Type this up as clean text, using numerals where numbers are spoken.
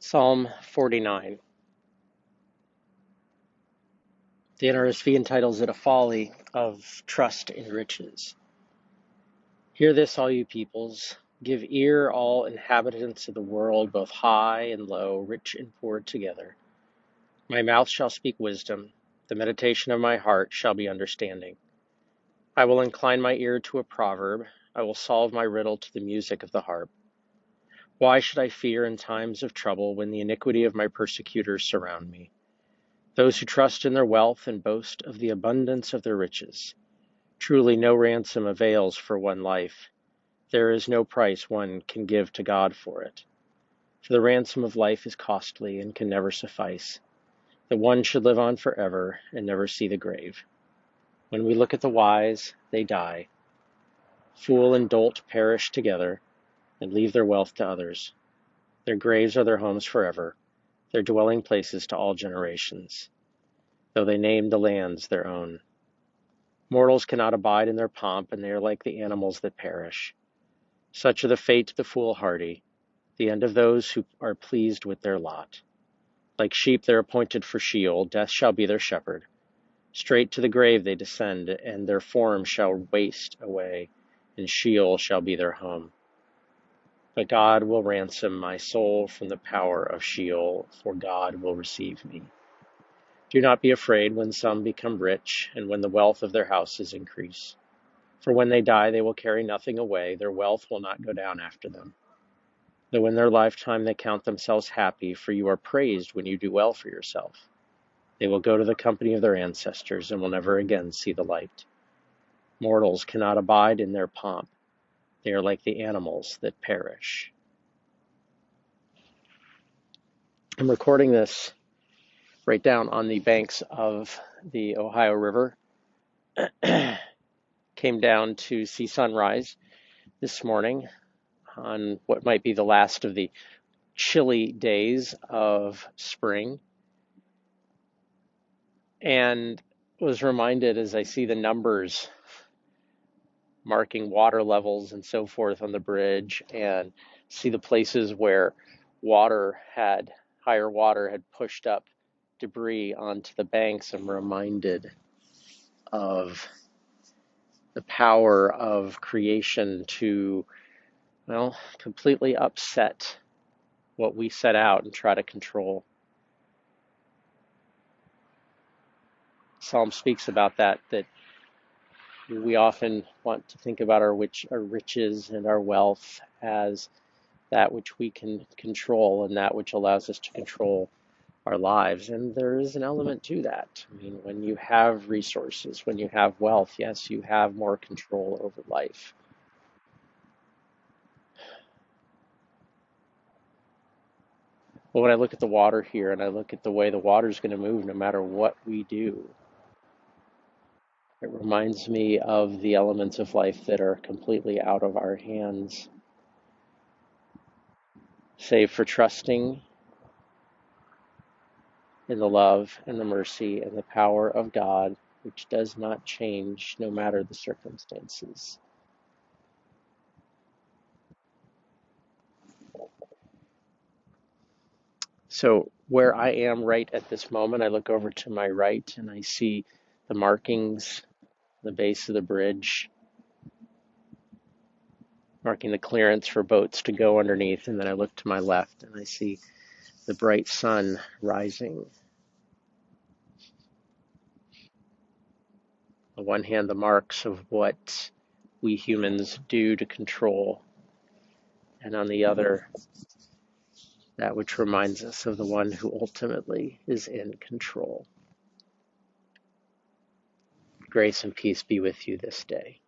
Psalm 49. The NRSV entitles it a folly of trust in riches. Hear this, all you peoples. Give ear, all inhabitants of the world, both high and low, rich and poor together. My mouth shall speak wisdom. The meditation of my heart shall be understanding. I will incline my ear to a proverb. I will solve my riddle to the music of the harp. Why should I fear in times of trouble when the iniquity of my persecutors surround me? Those who trust in their wealth and boast of the abundance of their riches. Truly no ransom avails for one life. There is no price one can give to God for it. For the ransom of life is costly and can never suffice, that one should live on forever and never see the grave. When we look at the wise, they die. Fool and dolt perish together and leave their wealth to others. Their graves are their homes forever, their dwelling places to all generations, though they name the lands their own. Mortals cannot abide in their pomp, and they are like the animals that perish. Such are the fate of the foolhardy, the end of those who are pleased with their lot. Like sheep they're appointed for Sheol, death shall be their shepherd. Straight to the grave they descend, and their form shall waste away, and Sheol shall be their home. But God will ransom my soul from the power of Sheol, for God will receive me. Do not be afraid when some become rich, and when the wealth of their houses increase. For when they die, they will carry nothing away. Their wealth will not go down after them. Though in their lifetime they count themselves happy, for you are praised when you do well for yourself. They will go to the company of their ancestors and will never again see the light. Mortals cannot abide in their pomp. They are like the animals that perish. I'm recording this right down on the banks of the Ohio River. Came down to see sunrise this morning on what might be the last of the chilly days of spring, and was reminded as I see the numbers marking water levels and so forth on the bridge, and see the places where higher water had pushed up debris onto the banks. I'm reminded of the power of creation to, completely upset what we set out and try to control. Psalm speaks about that we often want to think about our riches and our wealth as that which we can control and that which allows us to control our lives. And there is an element to that. I mean, when you have resources, when you have wealth, yes, you have more control over life. But when I look at the water here and I look at the way the water is going to move no matter what we do, it reminds me of the elements of life that are completely out of our hands, save for trusting in the love and the mercy and the power of God, which does not change no matter the circumstances. So where I am right at this moment, I look over to my right and I see the markings, the base of the bridge, marking the clearance for boats to go underneath. And then I look to my left and I see the bright sun rising. On one hand, the marks of what we humans do to control, and on the other, that which reminds us of the one who ultimately is in control. Grace and peace be with you this day.